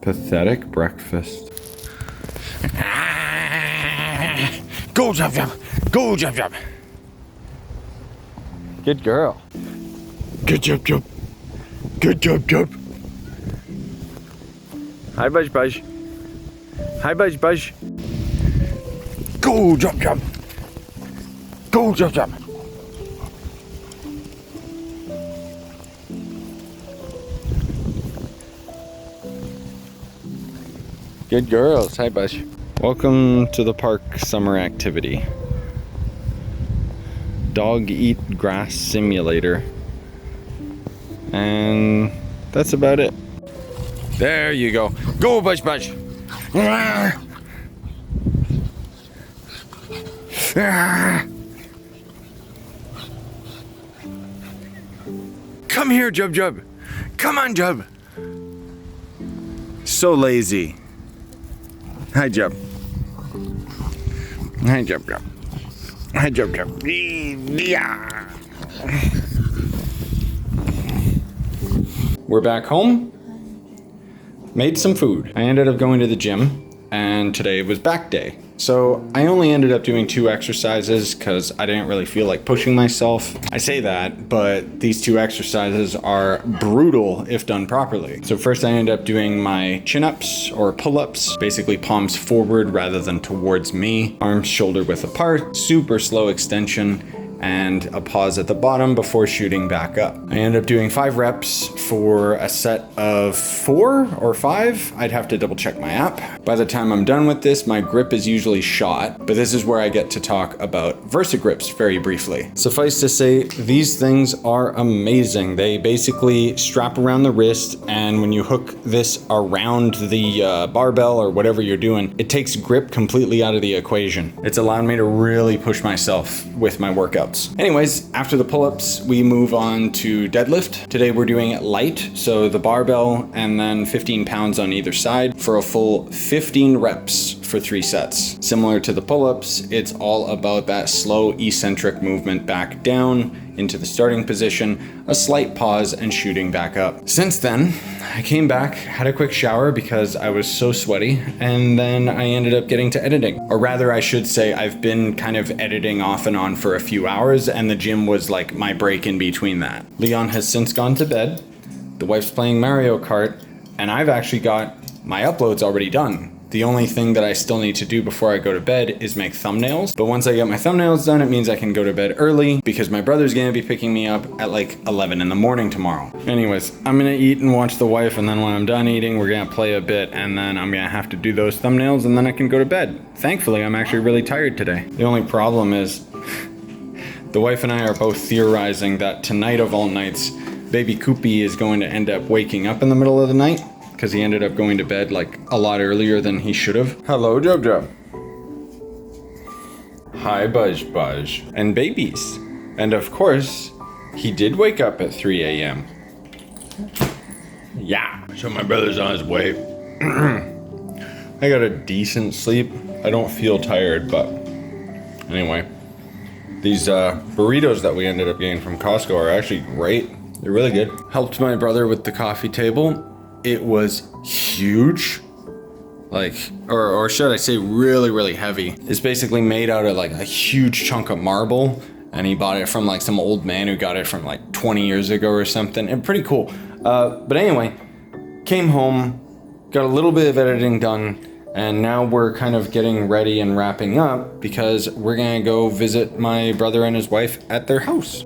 Pathetic breakfast. Go, Jump Jump! Go, Jump Jump! Good girl. Good Jump Jump! Good Jump Jump! Hi, Budge Budge. Hi, Budge Budge. Go, Jump Jump! Go, Jump Jump! Good girls. Hi, Budge. Welcome to the park summer activity. Dog eat grass simulator. And that's about it. There you go. Go, Budge Budge! Come here, Jub Jub. Come on, Jub. So lazy. Hi, Jub. Hi, Jub Jub. Hi, Jub Jub. Yeah. We're back home. Made some food. I ended up going to the gym, and today was back day. So I only ended up doing 2 exercises because I didn't really feel like pushing myself. I say that, but these 2 exercises are brutal if done properly. So first I ended up doing my chin-ups or pull-ups, basically palms forward rather than towards me, arms shoulder width apart, super slow extension, and a pause at the bottom before shooting back up. I ended up doing 5 reps for a set of 4 or 5. I'd have to double check my app. By the time I'm done with this, my grip is usually shot, but this is where I get to talk about VersaGrips very briefly. Suffice to say, these things are amazing. They basically strap around the wrist, and when you hook this around the barbell or whatever you're doing, it takes grip completely out of the equation. It's allowed me to really push myself with my workouts. Anyways, after the pull-ups, we move on to deadlift. Today we're doing it light, so the barbell and then 15 pounds on either side for a full 15 reps for 3 sets. Similar to the pull-ups, it's all about that slow eccentric movement back down into the starting position, a slight pause, and shooting back up. Since then, I came back, had a quick shower because I was so sweaty, and then I ended up getting to editing. Or rather, I should say I've been kind of editing off and on for a few hours, and the gym was like my break in between that. Leon has since gone to bed, the wife's playing Mario Kart, and I've actually got my uploads already done. The only thing that I still need to do before I go to bed is make thumbnails. But once I get my thumbnails done, it means I can go to bed early because my brother's gonna be picking me up at like 11 in the morning tomorrow. Anyways, I'm gonna eat and watch the wife, and then when I'm done eating, we're gonna play a bit, and then I'm gonna have to do those thumbnails, and then I can go to bed. Thankfully, I'm actually really tired today. The only problem is the wife and I are both theorizing that tonight of all nights, baby Koopy is going to end up waking up in the middle of the night, because he ended up going to bed like a lot earlier than he should have. Hello, Jub Jub. Hi, Budge Budge. And babies. And of course, he did wake up at 3 a.m. Yeah. So my brother's on his way. I got a decent sleep. I don't feel tired, but anyway. These burritos that we ended up getting from Costco are actually great. They're really good. Helped my brother with the coffee table. It was huge, like, or should I say really, really heavy. It's basically made out of like a huge chunk of marble, and he bought it from like some old man who got it from like 20 years ago or something, and pretty cool. But anyway, came home, got a little bit of editing done, and now we're kind of getting ready and wrapping up because we're gonna go visit my brother and his wife at their house.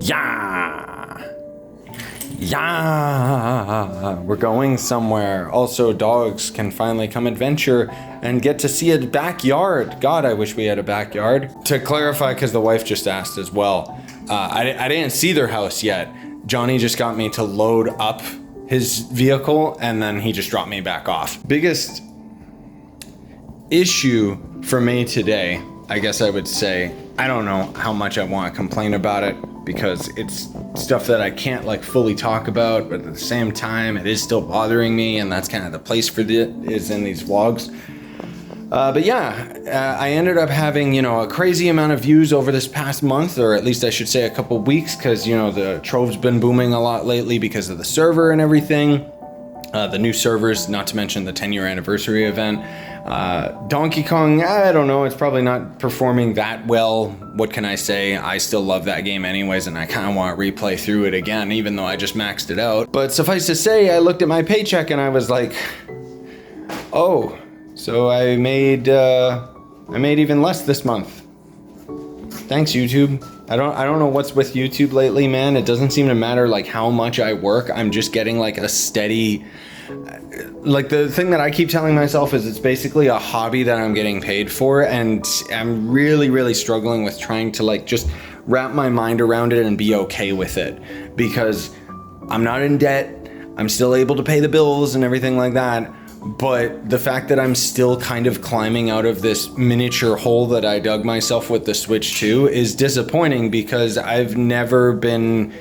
Yeah, we're going somewhere. Also, dogs can finally come adventure and get to see a backyard. God, I wish we had a backyard. To clarify, because the wife just asked as well, I didn't see their house yet. Johnny just got me to load up his vehicle, and then he just dropped me back off. Biggest issue for me today, I guess I would say, I don't know how much I want to complain about it, because it's stuff that I can't like fully talk about, but at the same time it is still bothering me, and that's kind of the place for it is in these vlogs. But yeah, I ended up having, you know, a crazy amount of views over this past month, or at least I should say a couple weeks, because, you know, the Trove's been booming a lot lately because of the server and everything. the new servers, not to mention the 10-year anniversary event. Donkey Kong, I don't know, it's probably not performing that well. What can I say? I still love that game anyways, and I kind of want to replay through it again, even though I just maxed it out. But suffice to say, I looked at my paycheck and I was like, oh, so I made even less this month. Thanks, YouTube. I don't know what's with YouTube lately, man. It doesn't seem to matter like how much I work. I'm just getting like a steady, like the thing that I keep telling myself is it's basically a hobby that I'm getting paid for, and I'm really struggling with trying to like just wrap my mind around it and be okay with it, because I'm not in debt. I'm still able to pay the bills and everything like that. But the fact that I'm still kind of climbing out of this miniature hole that I dug myself with the Switch 2 is disappointing, because I've never been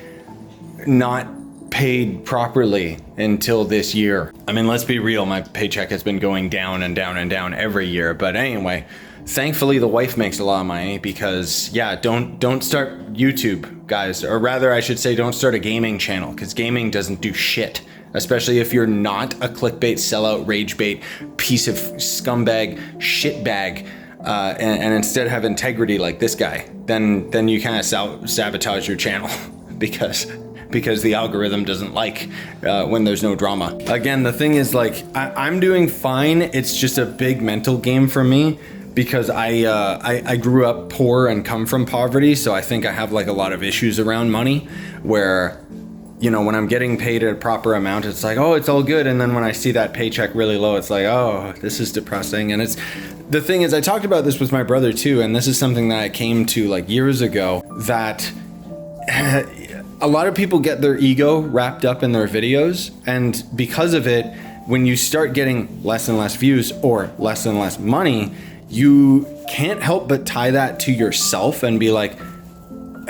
not paid properly until this year. I mean, let's be real, my paycheck has been going down and down and down every year. But anyway, thankfully the wife makes a lot of money, because yeah, don't start YouTube, guys. Or rather, I should say, don't start a gaming channel, because gaming doesn't do shit. Especially if you're not a clickbait, sellout, rage bait, piece of scumbag, shitbag, and instead have integrity like this guy, then you kind of sabotage your channel because the algorithm doesn't like when there's no drama. Again, the thing is, like, I'm doing fine. It's just a big mental game for me, because I grew up poor and come from poverty, so I think I have like a lot of issues around money where, you know, when I'm getting paid a proper amount, it's like, oh, it's all good. And then when I see that paycheck really low, it's like, oh, this is depressing. And the thing is, I talked about this with my brother too. And this is something that I came to like years ago, that a lot of people get their ego wrapped up in their videos. And because of it, when you start getting less and less views or less and less money, you can't help but tie that to yourself and be like,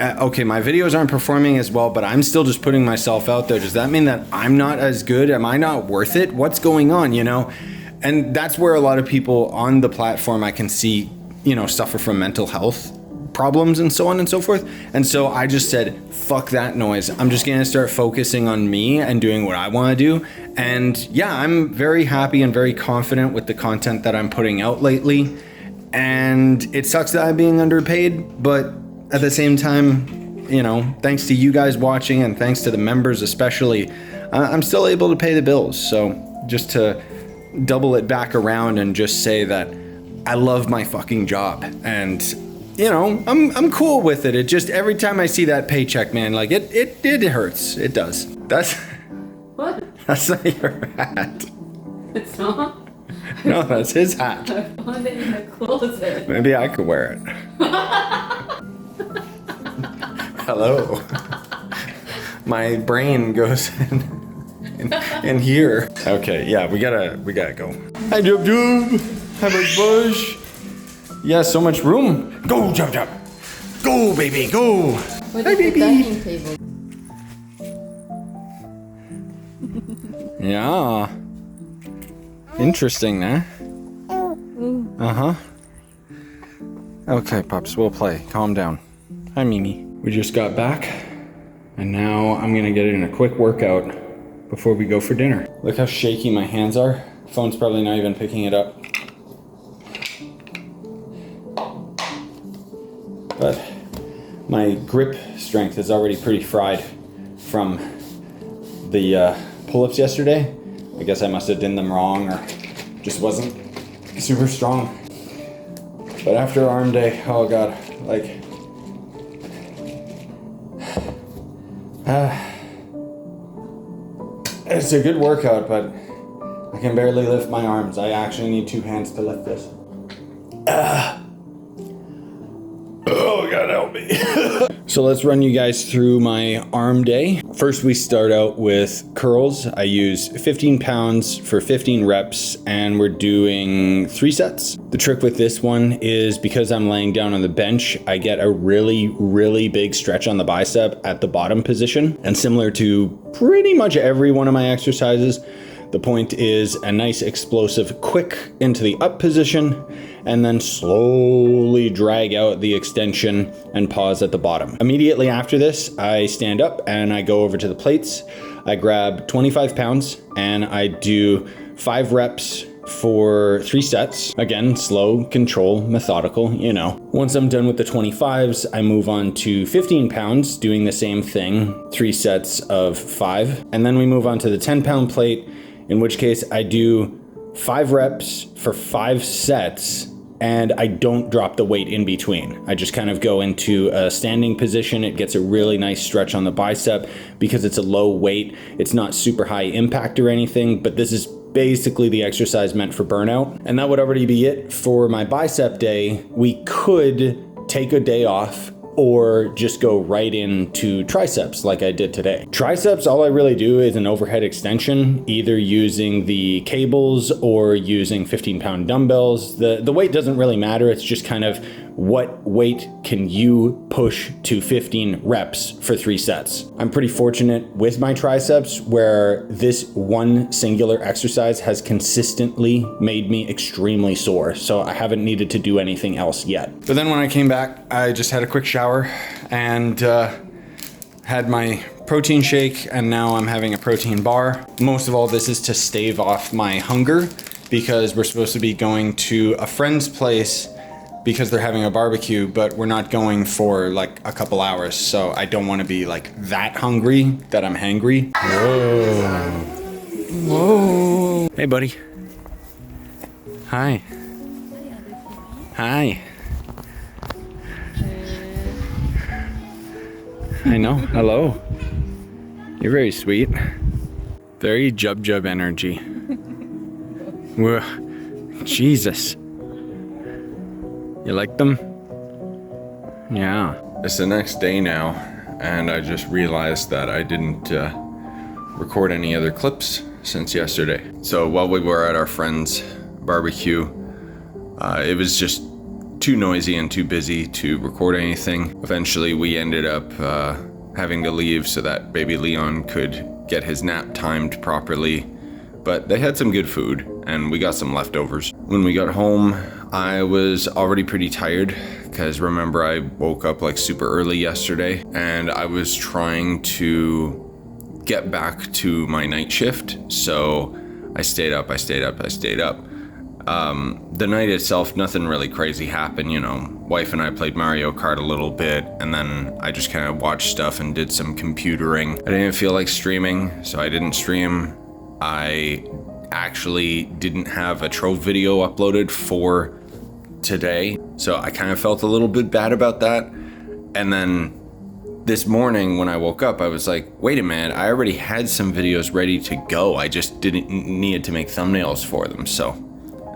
okay, my videos aren't performing as well, but I'm still just putting myself out there. Does that mean that I'm not as good? Am I not worth it? What's going on, you know? And that's where a lot of people on the platform I can see, you know, suffer from mental health problems and so on and so forth. And so I just said, fuck that noise. I'm just gonna start focusing on me and doing what I wanna do. And yeah, I'm very happy and very confident with the content that I'm putting out lately. And it sucks that I'm being underpaid, but at the same time, you know, thanks to you guys watching and thanks to the members especially, I'm still able to pay the bills. So just to double it back around and just say that I love my fucking job, and you know, I'm cool with it. It just, every time I see that paycheck, man, like it hurts. It does. That's What? That's not your hat. It's not? No, that's his hat. I found it in the closet. Maybe I could wear it. Hello. My brain goes in here. Okay, yeah, we gotta go. Hi, Jub Jub. Hi, Big Bush. Yeah, so much room. Go, Jub Jub. Go, baby, go. What Hi, is the baby. dining table? Yeah. Interesting, eh? Uh-huh. Okay, Pops, we'll play. Calm down. Hi, Mimi. We just got back, and now I'm gonna get in a quick workout before we go for dinner. Look how shaky my hands are. Phone's probably not even picking it up. But my grip strength is already pretty fried from the pull-ups yesterday. I guess I must have done them wrong, or just wasn't super strong. But after arm day, oh god, like, it's a good workout, but I can barely lift my arms. I actually need two hands to lift this. Oh, God help me. So let's run you guys through my arm day. First, we start out with curls. I use 15 pounds for 15 reps, and we're doing 3 sets. The trick with this one is, because I'm laying down on the bench, I get a really big stretch on the bicep at the bottom position. And similar to pretty much every one of my exercises, the point is a nice explosive quick into the up position, and then slowly drag out the extension and pause at the bottom. Immediately after this, I stand up and I go over to the plates. I grab 25 pounds and I do 5 reps for 3 sets. Again, slow, control, methodical, you know. Once I'm done with the 25s, I move on to 15 pounds, doing the same thing, 3 sets of 5. And then we move on to the 10-pound plate, in which case I do 5 reps for 5 sets, and I don't drop the weight in between. I just kind of go into a standing position. It gets a really nice stretch on the bicep because it's a low weight. It's not super high impact or anything, but this is basically the exercise meant for burnout. And that would already be it for my bicep day. We could take a day off or just go right into triceps like I did today. Triceps, all I really do is an overhead extension, either using the cables or using 15-pound dumbbells. The weight doesn't really matter. It's just kind of what weight can you push to 15 reps for 3 sets. I'm pretty fortunate with my triceps where this one singular exercise has consistently made me extremely sore. So I haven't needed to do anything else yet. But then when I came back, I just had a quick shower and had my protein shake, and now I'm having a protein bar. Most of all, this is to stave off my hunger because we're supposed to be going to a friend's place because they're having a barbecue, but we're not going for like a couple hours. So I don't want to be like that hungry that I'm hangry. Whoa. Whoa. Hey, buddy. Hi. Hi. I know. Hello. You're very sweet. Very jub energy. Whoa. Jesus. You like them? Yeah. It's the next day now, and I just realized that I didn't record any other clips since yesterday. So while we were at our friend's barbecue, it was just too noisy and too busy to record anything. Eventually we ended up having to leave so that baby Leon could get his nap timed properly. But they had some good food, and we got some leftovers. When we got home, I was already pretty tired, because remember I woke up like super early yesterday, and I was trying to get back to my night shift, so I stayed up. The night itself, nothing really crazy happened, you know. Wife and I played Mario Kart a little bit, and then I just kind of watched stuff and did some computering. I didn't feel like streaming, so I didn't stream. I actually didn't have a Trove video uploaded for today, so I kind of felt a little bit bad about that. And then this morning when I woke up, I was like, wait a minute, I already had some videos ready to go. I just didn't need to make thumbnails for them, so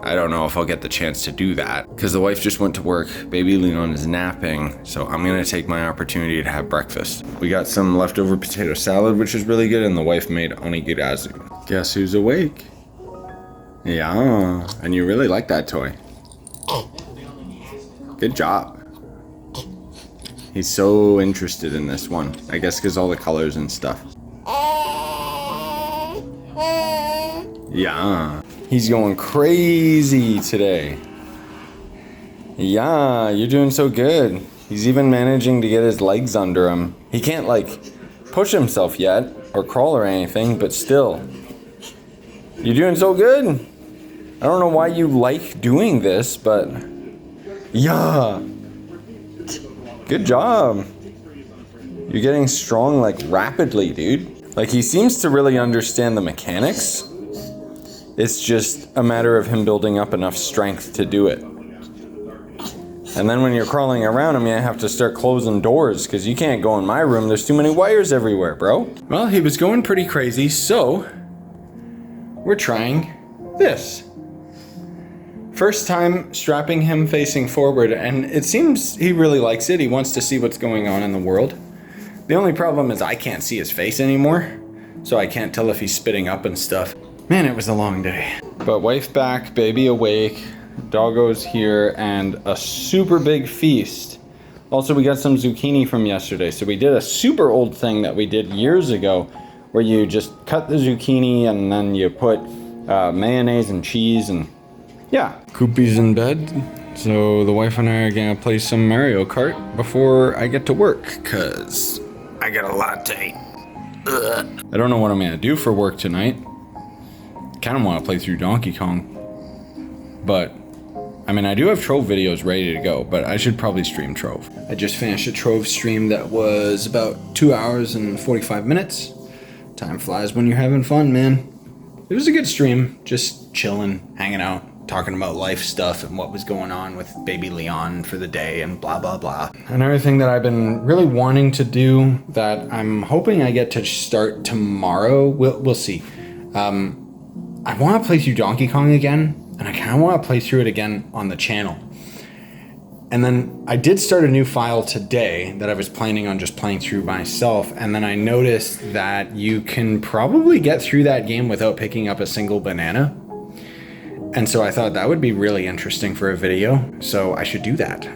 I don't know if I'll get the chance to do that, because the wife just went to work, baby Leon is napping, so I'm gonna take my opportunity to have breakfast. We got some leftover potato salad, which is really good, and the wife made onigirazu. Guess who's awake? Yeah, and you really like that toy. Good job. He's so interested in this one, I guess because all the colors and stuff. Yeah. He's going crazy today. Yeah, you're doing so good. He's even managing to get his legs under him. He can't like push himself yet or crawl or anything, but still. You're doing so good. I don't know why you like doing this, but yeah. Good job. You're getting strong like rapidly, dude. Like he seems to really understand the mechanics. It's just a matter of him building up enough strength to do it. And then when you're crawling around him, you have to start closing doors because you can't go in my room. There's too many wires everywhere, bro. Well, he was going pretty crazy, so we're trying this. First time strapping him facing forward, and it seems he really likes it. He wants to see what's going on in the world. The only problem is I can't see his face anymore, so I can't tell if he's spitting up and stuff. Man, it was a long day. But wife back, baby awake, doggo's here, and a super big feast. Also, we got some zucchini from yesterday, so we did a super old thing that we did years ago, where you just cut the zucchini and then you put mayonnaise and cheese and yeah. Koopy's in bed, so the wife and I are gonna play some Mario Kart before I get to work, cause I got a lot to eat. I don't know what I'm gonna do for work tonight. Kind of want to play through Donkey Kong. But, I mean, I do have Trove videos ready to go, but I should probably stream Trove. I just finished a Trove stream that was about 2 hours and 45 minutes. Time flies when you're having fun, man. It was a good stream, just chilling, hanging out, talking about life stuff and what was going on with baby Leon for the day and blah, blah, blah. Another thing that I've been really wanting to do that I'm hoping I get to start tomorrow, we'll see. I want to play through Donkey Kong again, and I kind of want to play through it again on the channel. And then I did start a new file today that I was planning on just playing through myself, and then I noticed that you can probably get through that game without picking up a single banana. And so I thought that would be really interesting for a video, so I should do that.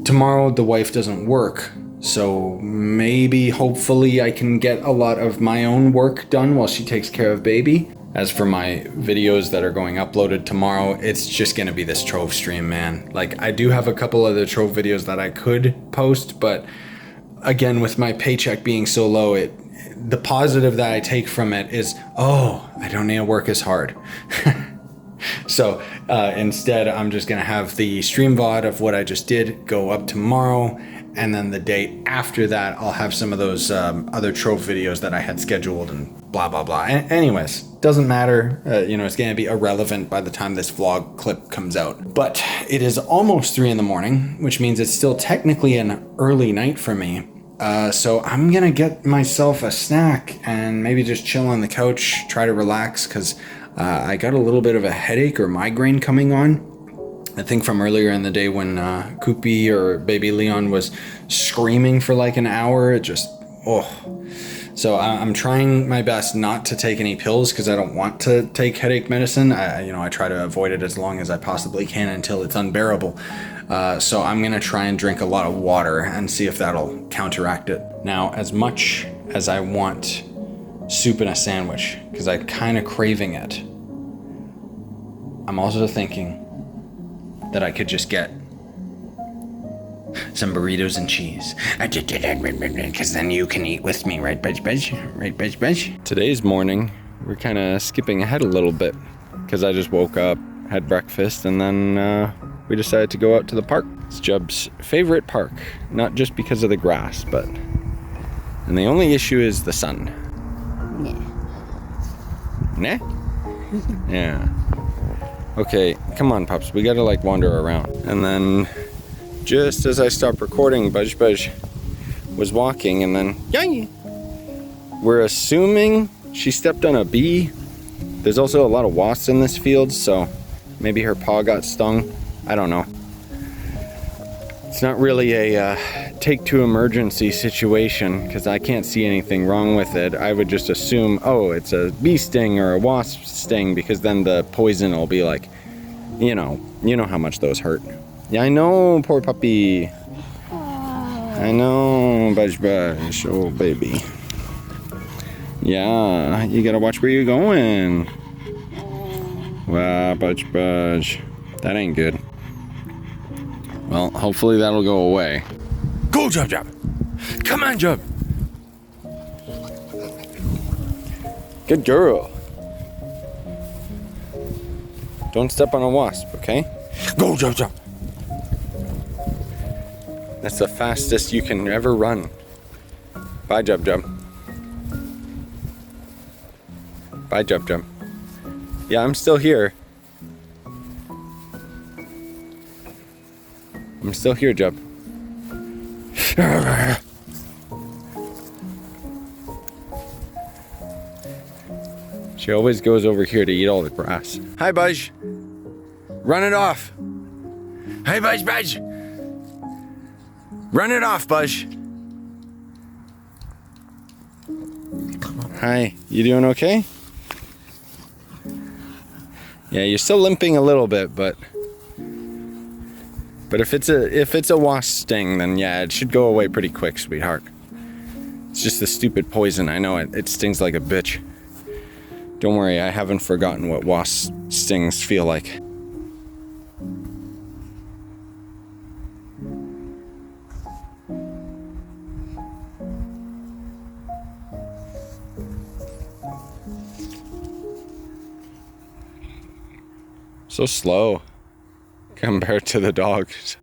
Tomorrow the wife doesn't work, so maybe hopefully I can get a lot of my own work done while she takes care of baby. As for my videos that are going uploaded tomorrow, it's just gonna be this Trove stream, man. Like, I do have a couple other Trove videos that I could post, but again, with my paycheck being so low, the positive that I take from it is, oh, I don't need to work as hard. So instead, I'm just gonna have the stream VOD of what I just did go up tomorrow, and then the day after that, I'll have some of those other Trove videos that I had scheduled and blah, blah, blah. Anyways, doesn't matter. It's gonna be irrelevant by the time this vlog clip comes out. But it is almost 3 in the morning, which means it's still technically an early night for me. So I'm gonna get myself a snack and maybe just chill on the couch, try to relax, because I got a little bit of a headache or migraine coming on. I think from earlier in the day when Koopy or baby Leon was screaming for like an hour. It just, So I'm trying my best not to take any pills because I don't want to take headache medicine. I try to avoid it as long as I possibly can until it's unbearable. So I'm gonna try and drink a lot of water and see if that'll counteract it. Now, as much as I want soup in a sandwich, because I'm kind of craving it, I'm also thinking that I could just get some burritos and cheese. Because then you can eat with me, right, Budge Budge? Right, Budge Budge? Today's morning, we're kind of skipping ahead a little bit because I just woke up, had breakfast, and then we decided to go out to the park. It's Jub's favorite park, not just because of the grass, but... And the only issue is the sun. Nah? Yeah. Okay, come on, pups. We gotta like wander around. And then, just as I stopped recording, Budge Budge was walking, and then, yay! We're assuming she stepped on a bee. There's also a lot of wasps in this field, so maybe her paw got stung. I don't know. It's not really a take to emergency situation because I can't see anything wrong with it. I would just assume, oh, it's a bee sting or a wasp sting, because then the poison will be like, you know how much those hurt. Yeah, I know, poor puppy. I know, Budge Budge, oh baby. Yeah, you gotta watch where you're going. Wow, Budge Budge, that ain't good. Well, hopefully that'll go away. Go, Jub Jub! Come on, Jub! Good girl. Don't step on a wasp, okay? Go, Jub Jub! That's the fastest you can ever run. Bye, Jub Jub. Bye, Jub Jub. Yeah, I'm still here. I'm still here, Jub. She always goes over here to eat all the grass. Hi, Budge. Run it off. Hey, Budge, Budge. Run it off, Budge. Hi, you doing okay? Yeah, you're still limping a little bit, but if it's a wasp sting, then yeah, it should go away pretty quick, sweetheart. It's just the stupid poison. I know it stings like a bitch. Don't worry, I haven't forgotten what wasp stings feel like. So slow compared to the dogs.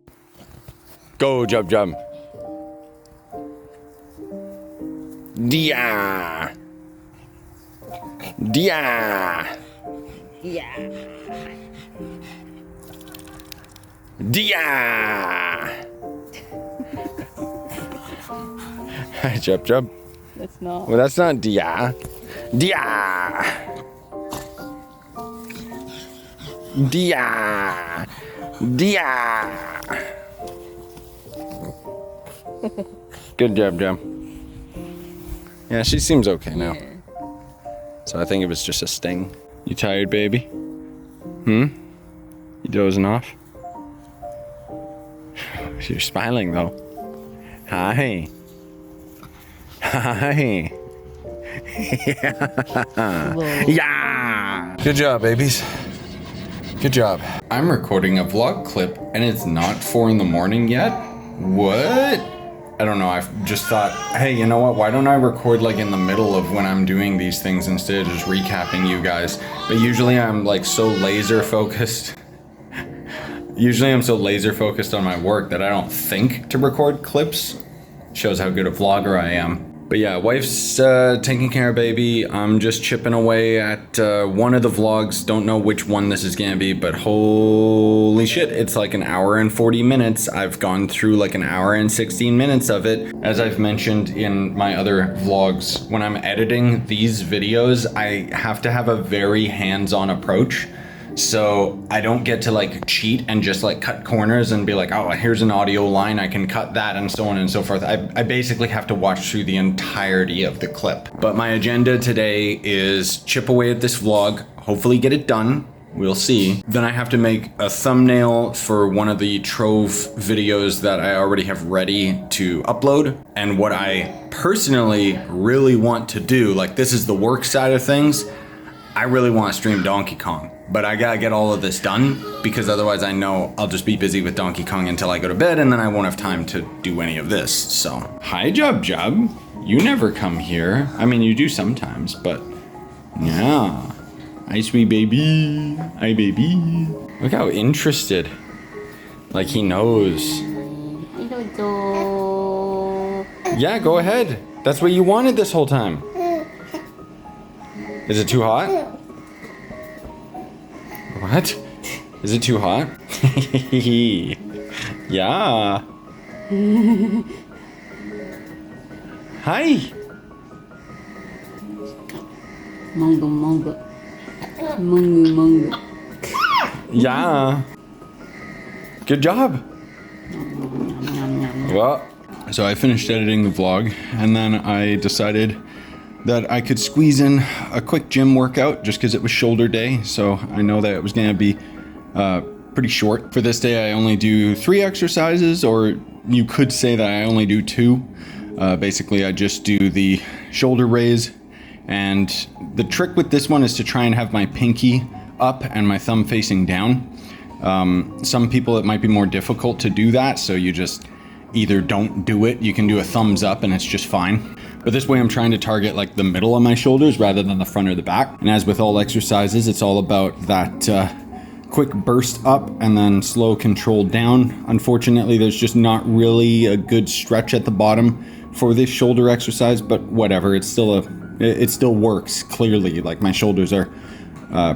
Go, Jub Jub. Dia. Dia. Yeah. Dia. Jub Jub. That's not. Well, that's not dia. Dia. Dia. Dia. Good job, Jum. Yeah, she seems okay now. Yeah. So I think it was just a sting. You tired, baby? You dozing off? You're smiling though. Hi. Hi. Yeah. Good job, babies. Good job. I'm recording a vlog clip and it's not 4 a.m. yet. What? I don't know. I've just thought, hey, you know what? Why don't I record like in the middle of when I'm doing these things instead of just recapping you guys? But usually I'm like so laser focused. Usually I'm so laser focused on my work that I don't think to record clips. Shows how good a vlogger I am. But yeah, wife's taking care of baby. I'm just chipping away at one of the vlogs. Don't know which one this is gonna be, but holy shit, it's like an hour and 40 minutes. I've gone through like an hour and 16 minutes of it. As I've mentioned in my other vlogs, when I'm editing these videos, I have to have a very hands-on approach. So I don't get to like cheat and just like cut corners and be like, oh, here's an audio line, I can cut that and so on and so forth. I basically have to watch through the entirety of the clip. But my agenda today is chip away at this vlog, hopefully get it done. We'll see. Then I have to make a thumbnail for one of the Trove videos that I already have ready to upload. And what I personally really want to do, like this is the work side of things, I really want to stream Donkey Kong. But I gotta get all of this done because otherwise I know I'll just be busy with Donkey Kong until I go to bed and then I won't have time to do any of this, so. Hi, Jub Jub. You never come here. I mean, you do sometimes, but yeah. Hi, sweet baby. Hi, baby. Look how interested. Like he knows. Yeah, go ahead. That's what you wanted this whole time. Is it too hot? What? Is it too hot? Yeah. Hi. Mango, mango. Mango, mango. Yeah. Good job. Well, so I finished editing the vlog and then I decided that I could squeeze in a quick gym workout just because it was shoulder day. So I know that it was gonna be pretty short. For this day, I only do 3 exercises, or you could say that I only do 2. Basically, I just do the shoulder raise. And the trick with this one is to try and have my pinky up and my thumb facing down. Some people, it might be more difficult to do that. So you just either don't do it. You can do a thumbs up and it's just fine. But this way I'm trying to target like the middle of my shoulders rather than the front or the back. And as with all exercises, it's all about that quick burst up and then slow control down. Unfortunately, there's just not really a good stretch at the bottom for this shoulder exercise, but whatever, it still works clearly. Like my shoulders are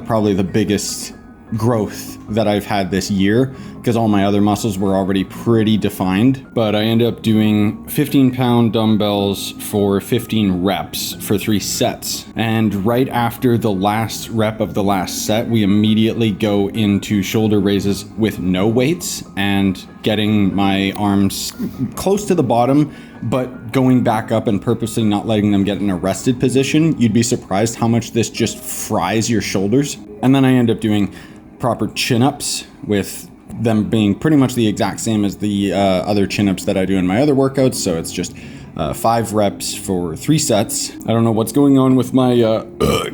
probably the biggest growth that I've had this year because all my other muscles were already pretty defined. But I ended up doing 15-pound dumbbells for 15 reps for 3 sets. And right after the last rep of the last set, we immediately go into shoulder raises with no weights and getting my arms close to the bottom, but going back up and purposely not letting them get in a rested position. You'd be surprised how much this just fries your shoulders. And then I end up doing proper chin-ups with them being pretty much the exact same as the other chin-ups that I do in my other workouts. So it's just 5 reps for 3 sets. I don't know what's going on with my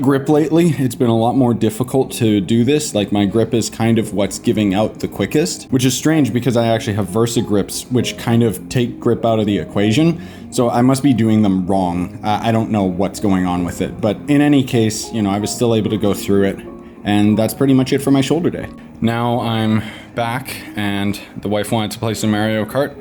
grip lately. It's been a lot more difficult to do this. Like my grip is kind of what's giving out the quickest, which is strange because I actually have Versa grips, which kind of take grip out of the equation. So I must be doing them wrong. I don't know what's going on with it, but in any case, you know, I was still able to go through it And that's pretty much it for my shoulder day. Now I'm back, and the wife wanted to play some Mario Kart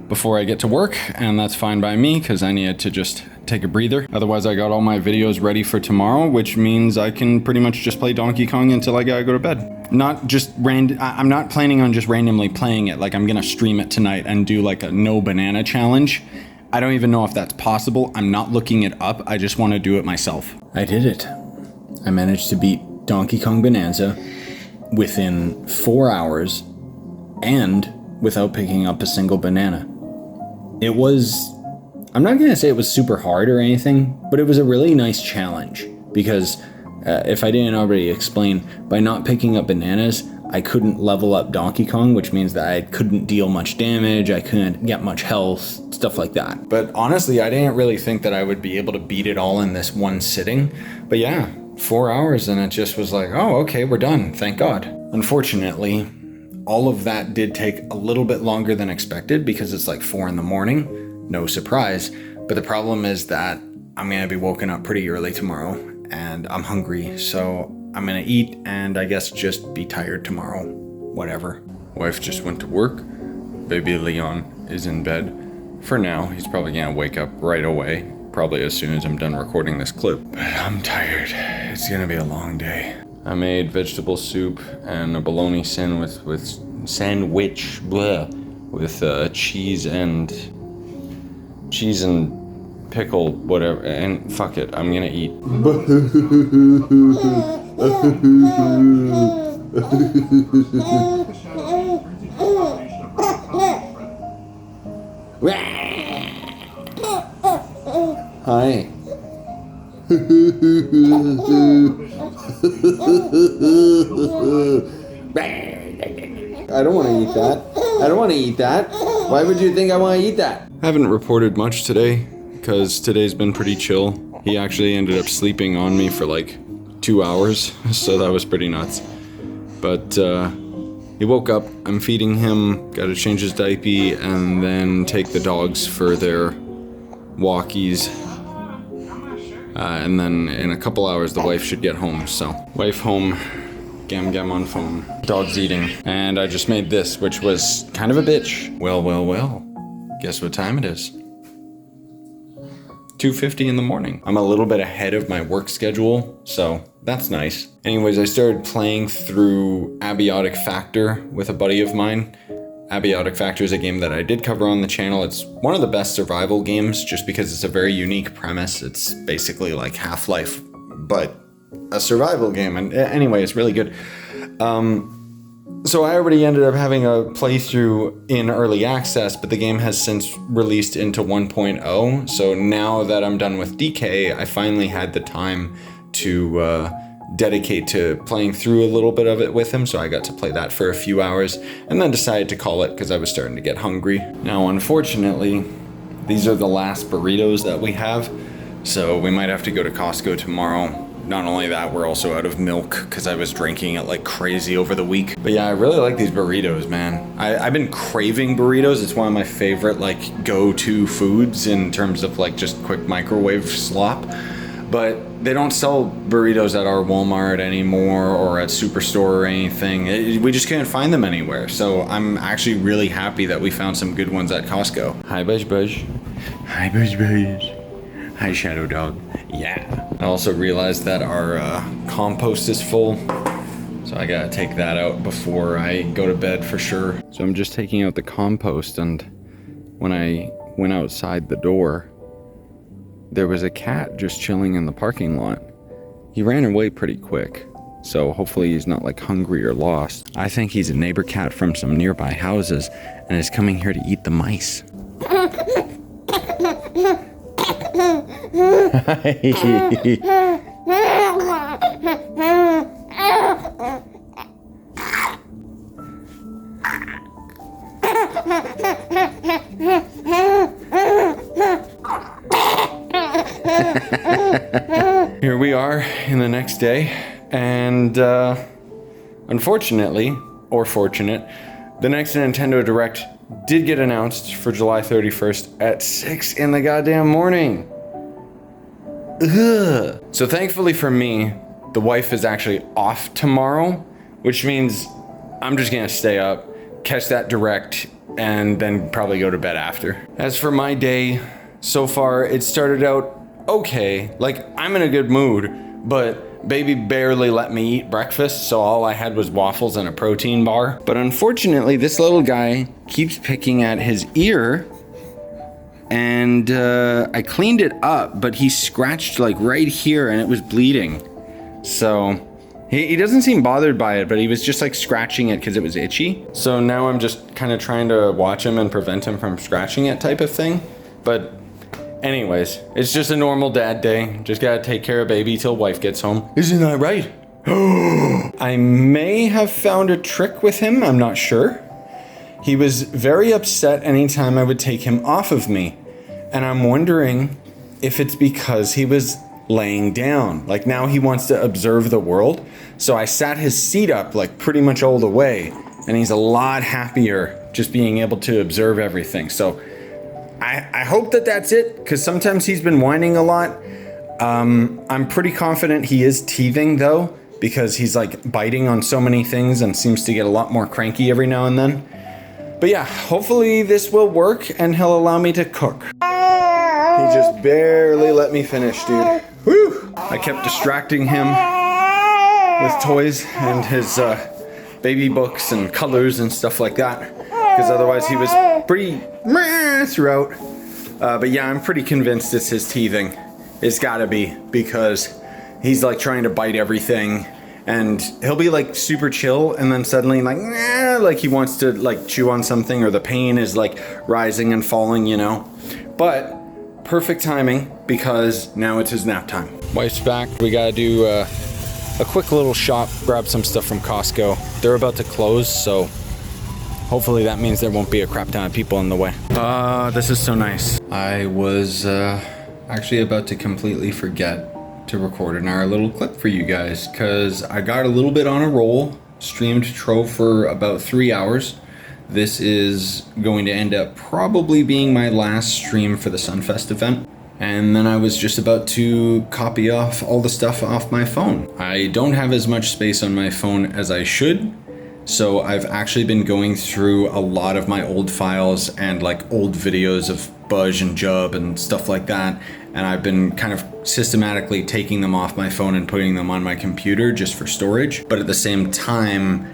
before I get to work, and that's fine by me because I needed to just take a breather. Otherwise, I got all my videos ready for tomorrow, which means I can pretty much just play Donkey Kong until I gotta go to bed. Not just I'm not planning on just randomly playing it. Like, I'm gonna stream it tonight and do like a no banana challenge. I don't even know if that's possible. I'm not looking it up. I just want to do it myself. I did it. I managed to beat Donkey Kong Bonanza within 4 hours and without picking up a single banana. It was, I'm not going to say it was super hard or anything, but it was a really nice challenge because if I didn't already explain, by not picking up bananas, I couldn't level up Donkey Kong, which means that I couldn't deal much damage, I couldn't get much health, stuff like that. But honestly, I didn't really think that I would be able to beat it all in this one sitting. But yeah, 4 hours and it just was like, oh, okay, we're done, thank God. Unfortunately, all of that did take a little bit longer than expected because it's like 4 a.m. No surprise. But the problem is that I'm gonna be woken up pretty early tomorrow and I'm hungry. So I'm gonna eat and I guess just be tired tomorrow. Whatever. Wife just went to work. Baby Leon is in bed. For now, he's probably gonna wake up right away. Probably as soon as I'm done recording this clip. But I'm tired. It's gonna be a long day. I made vegetable soup and a bologna sandwich with cheese and pickle, whatever, and fuck it, I'm gonna eat. Hi. I don't want to eat that. I don't want to eat that. Why would you think I want to eat that? I haven't reported much today because today's been pretty chill. He actually ended up sleeping on me for like 2 hours, so that was pretty nuts. But he woke up, I'm feeding him, gotta change his diaper, and then take the dogs for their walkies. And then in a couple hours, the wife should get home, so. Wife home, gam on phone, dog's eating. And I just made this, which was kind of a bitch. Well. Guess what time it is? 2:50 in the morning. I'm a little bit ahead of my work schedule, so that's nice. Anyways, I started playing through Abiotic Factor with a buddy of mine. Abiotic Factor is a game that I did cover on the channel. It's one of the best survival games just because it's a very unique premise. It's basically like Half-Life, but a survival game. And anyway, it's really good. So I already ended up having a playthrough in early access, but the game has since released into 1.0. So now that I'm done with DK, I finally had the time to dedicate to playing through a little bit of it with him. So I got to play that for a few hours and then decided to call it because I was starting to get hungry. Now, unfortunately, these are the last burritos that we have. So we might have to go to Costco tomorrow. Not only that, we're also out of milk because I was drinking it like crazy over the week. But yeah, I really like these burritos, man. I've been craving burritos. It's one of my favorite like go-to foods in terms of like just quick microwave slop. But they don't sell burritos at our Walmart anymore or at Superstore or anything. We just can't find them anywhere. So I'm actually really happy that we found some good ones at Costco. Hi, Buzz. Hi, Buzz. Hi, Shadow Dog. Yeah. I also realized that our compost is full. So I gotta take that out before I go to bed for sure. So I'm just taking out the compost, and when I went outside the door, there was a cat just chilling in the parking lot. He ran away pretty quick, so hopefully he's not like hungry or lost. I think he's a neighbor cat from some nearby houses and is coming here to eat the mice. Here we are in the next day, and unfortunately, or fortunate, the next Nintendo Direct did get announced for July 31st at 6 in the goddamn morning. Ugh. So thankfully for me, the wife is actually off tomorrow, which means I'm just gonna stay up, catch that direct, and then probably go to bed after. As for my day, so far it started out okay. Like, I'm in a good mood, but baby barely let me eat breakfast, so all I had was waffles and a protein bar. But unfortunately, this little guy keeps picking at his ear, and I cleaned it up, but he scratched like right here and it was bleeding. So he doesn't seem bothered by it, but he was just like scratching it because it was itchy. So now I'm just kind of trying to watch him and prevent him from scratching it type of thing. But anyways, it's just a normal dad day. Just gotta take care of baby till wife gets home. Isn't that right? I may have found a trick with him, I'm not sure. He was very upset anytime I would take him off of me. And I'm wondering if it's because he was laying down. Like, now he wants to observe the world. So I sat his seat up like pretty much all the way. And he's a lot happier just being able to observe everything. So I hope that that's it, because sometimes he's been whining a lot. I'm pretty confident he is teething though, because he's like biting on so many things and seems to get a lot more cranky every now and then. But yeah, hopefully this will work and he'll allow me to cook. He just barely let me finish, dude. Whew! I kept distracting him with toys and his baby books and colors and stuff like that, because otherwise he was pretty meh throughout. But yeah, I'm pretty convinced it's his teething. It's gotta be, because he's like trying to bite everything. And he'll be like super chill, and then suddenly like, nah, like he wants to like chew on something, or the pain is like rising and falling, you know. But perfect timing, because now it's his nap time. Wife's back. We gotta do a quick little shop, grab some stuff from Costco. They're about to close, so hopefully that means there won't be a crap ton of people in the way. This is so nice. I was actually about to completely forget to record another little clip for you guys, because I got a little bit on a roll, streamed Trove for about 3 hours. This is going to end up probably being my last stream for the Sunfest event. And then I was just about to copy off all the stuff off my phone. I don't have as much space on my phone as I should, so I've actually been going through a lot of my old files and like old videos of Buzz and Jub and stuff like that, and I've been kind of systematically taking them off my phone and putting them on my computer just for storage. But at the same time,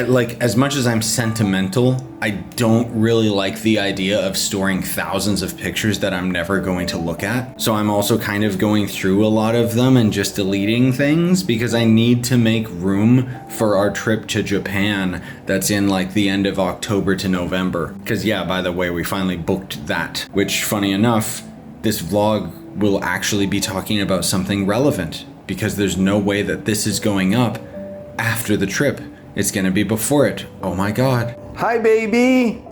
like, as much as I'm sentimental, I don't really like the idea of storing thousands of pictures that I'm never going to look at. So I'm also kind of going through a lot of them and just deleting things, because I need to make room for our trip to Japan that's in like the end of October to November. Because yeah, by the way, we finally booked that, which funny enough, this vlog will actually be talking about something relevant, because there's no way that this is going up after the trip. It's gonna be before it. Oh my god. Hi, baby.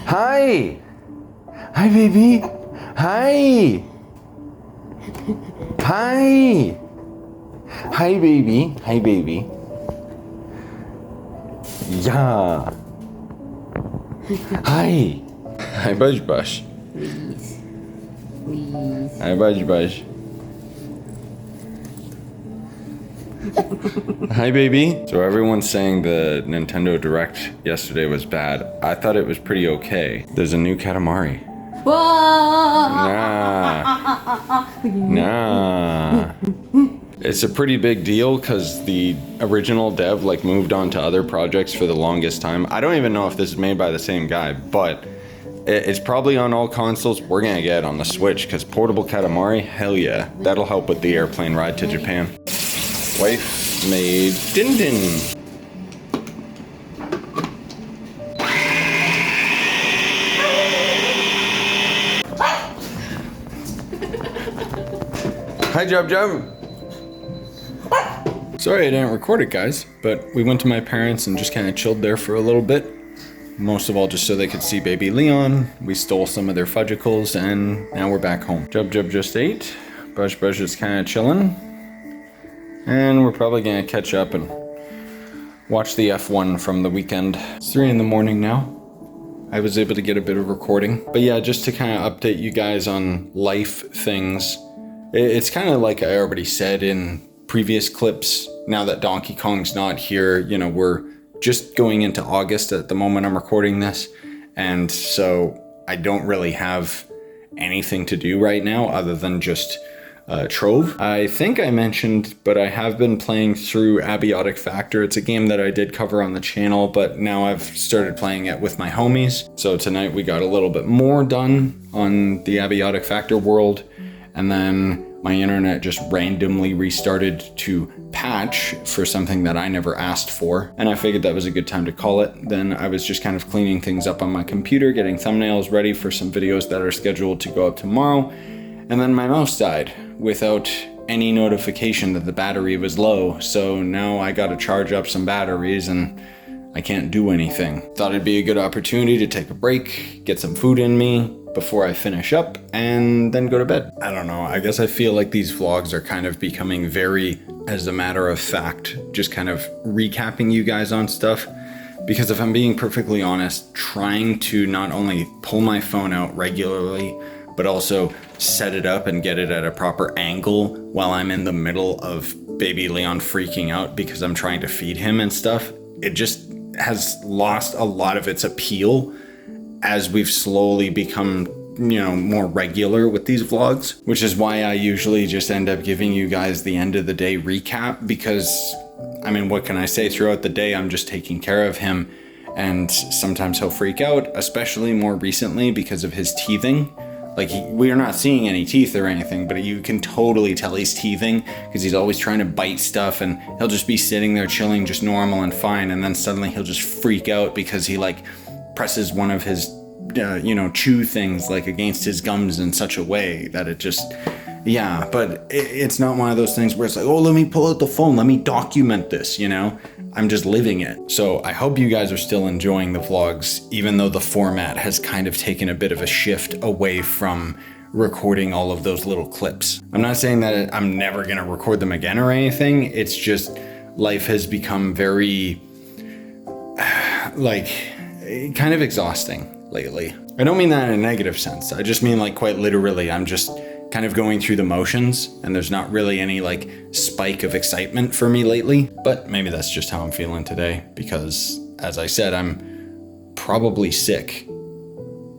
Hi. Hi, baby. Hi. Hi. Hi, baby. Hi, baby. Yeah. Hi. Hi, Budge Bush. Please. Please. Hi, Budge Bush. Hi, baby. So everyone's saying the Nintendo Direct yesterday was bad. I thought it was pretty okay. There's a new Katamari. Whoa! Nah. It's a pretty big deal, because the original dev like moved on to other projects for the longest time. I don't even know if this is made by the same guy, but it's probably on all consoles. We're gonna get it on the Switch, because portable Katamari, hell yeah. That'll help with the airplane ride to Japan. Wife made din din. Hi, Jub Jub. Sorry I didn't record it, guys, but we went to my parents and just kind of chilled there for a little bit. Most of all, just so they could see baby Leon. We stole some of their fudgicles, and now we're back home. Jub Jub just ate. Brush Brush is kind of chilling. And we're probably gonna catch up and watch the F1 from the weekend. It's 3 in the morning now. I was able to get a bit of recording. But yeah, just to kind of update you guys on life things. It's kind of like I already said in previous clips. Now that Donkey Kong's not here, you know, we're just going into August at the moment I'm recording this. And so I don't really have anything to do right now other than just Trove. I think I mentioned, but I have been playing through Abiotic Factor. It's a game that I did cover on the channel, but now I've started playing it with my homies. So tonight we got a little bit more done on the Abiotic Factor world, and then my internet just randomly restarted to patch for something that I never asked for, and I figured that was a good time to call it. Then I was just kind of cleaning things up on my computer, getting thumbnails ready for some videos that are scheduled to go up tomorrow, and then my mouse died without any notification that the battery was low. So now I gotta charge up some batteries and I can't do anything. Thought it'd be a good opportunity to take a break, get some food in me before I finish up, and then go to bed. I don't know, I guess I feel like these vlogs are kind of becoming very, as a matter of fact, just kind of recapping you guys on stuff. Because if I'm being perfectly honest, trying to not only pull my phone out regularly, but also set it up and get it at a proper angle while I'm in the middle of baby Leon freaking out because I'm trying to feed him and stuff, it just has lost a lot of its appeal as we've slowly become, you know, more regular with these vlogs, which is why I usually just end up giving you guys the end of the day recap, because I mean, what can I say? Throughout the day, I'm just taking care of him, and sometimes he'll freak out, especially more recently because of his teething. Like, we are not seeing any teeth or anything, but you can totally tell he's teething because he's always trying to bite stuff, and he'll just be sitting there chilling just normal and fine, and then suddenly he'll just freak out because he like presses one of his you know, chew things like against his gums in such a way that it just, yeah, but it's not one of those things where it's like, oh, let me pull out the phone, let me document this, you know? I'm just living it. So I hope you guys are still enjoying the vlogs, even though the format has kind of taken a bit of a shift away from recording all of those little clips. I'm not saying that I'm never gonna record them again or anything. It's just life has become very, like, kind of exhausting lately. I don't mean that in a negative sense. I just mean like quite literally, I'm just kind of going through the motions and there's not really any like spike of excitement for me lately. But maybe that's just how I'm feeling today because, as I said, I'm probably sick.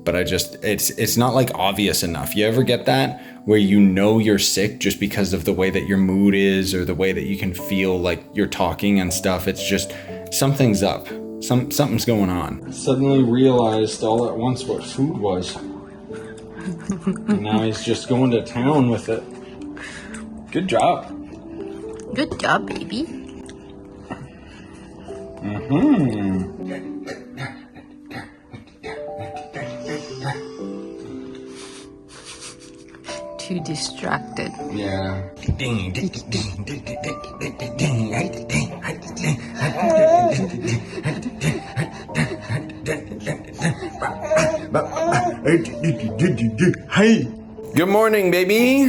But it's not like obvious enough. You ever get that where you know you're sick just because of the way that your mood is or the way that you can feel like you're talking and stuff? It's just something's up. Something's going on. Suddenly realized all at once what food was. And now he's just going to town with it. Good job. Good job, baby. Too distracted. Yeah. Hey. Good morning, baby.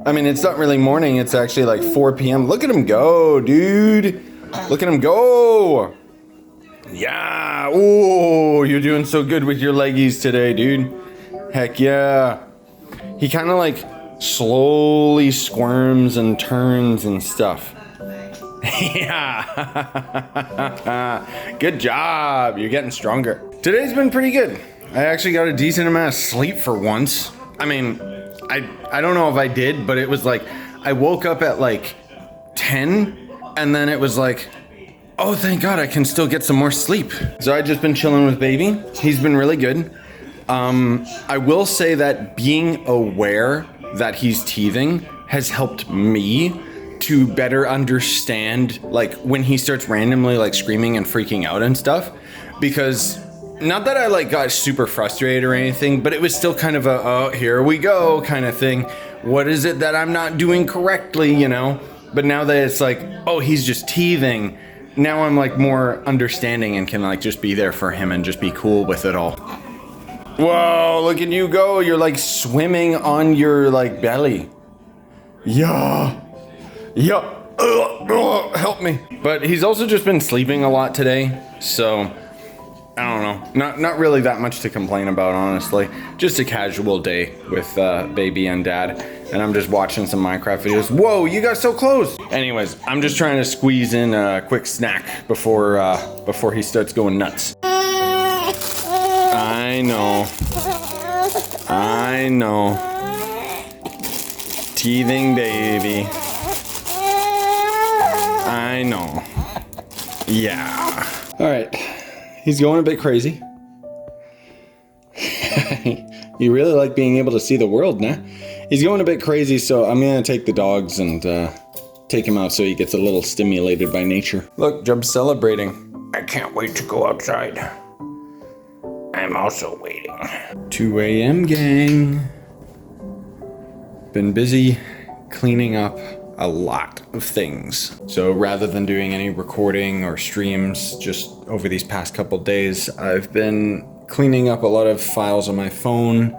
I mean, it's not really morning. It's actually like 4 p.m. Look at him go, dude. Look at him go. Yeah. Oh, you're doing so good with your leggies today, dude. Heck yeah. He kind of like slowly squirms and turns and stuff. Yeah. Good job. You're getting stronger. Today's been pretty good. I actually got a decent amount of sleep for once. I mean, I don't know if I did, but it was like I woke up at like 10 and then it was like, oh, thank God I can still get some more sleep. So I've just been chilling with baby. He's been really good. I will say that being aware that he's teething has helped me to better understand like when he starts randomly like screaming and freaking out and stuff, because not that I like got super frustrated or anything, but it was still kind of a, oh, here we go kind of thing. What is it that I'm not doing correctly, you know? But now that it's like, oh, he's just teething, now I'm like more understanding and can like just be there for him and just be cool with it all. Whoa, look at you go. You're like swimming on your like belly. Yeah. Yeah. Help me. But he's also just been sleeping a lot today. So I don't know. Not really that much to complain about, honestly. Just a casual day with baby and dad. and I'm just watching some Minecraft videos. Whoa, you got so close. Anyways, I'm just trying to squeeze in a quick snack before he starts going nuts. I know. Teething baby. I know. Yeah. All right, he's going a bit crazy. You really like being able to see the world, nah? He's going a bit crazy, so I'm gonna take the dogs and take him out so he gets a little stimulated by nature. Look, Jub's celebrating. I can't wait to go outside. I'm also waiting. 2 a.m. gang. Been busy cleaning up a lot of things. So rather than doing any recording or streams just over these past couple days, I've been cleaning up a lot of files on my phone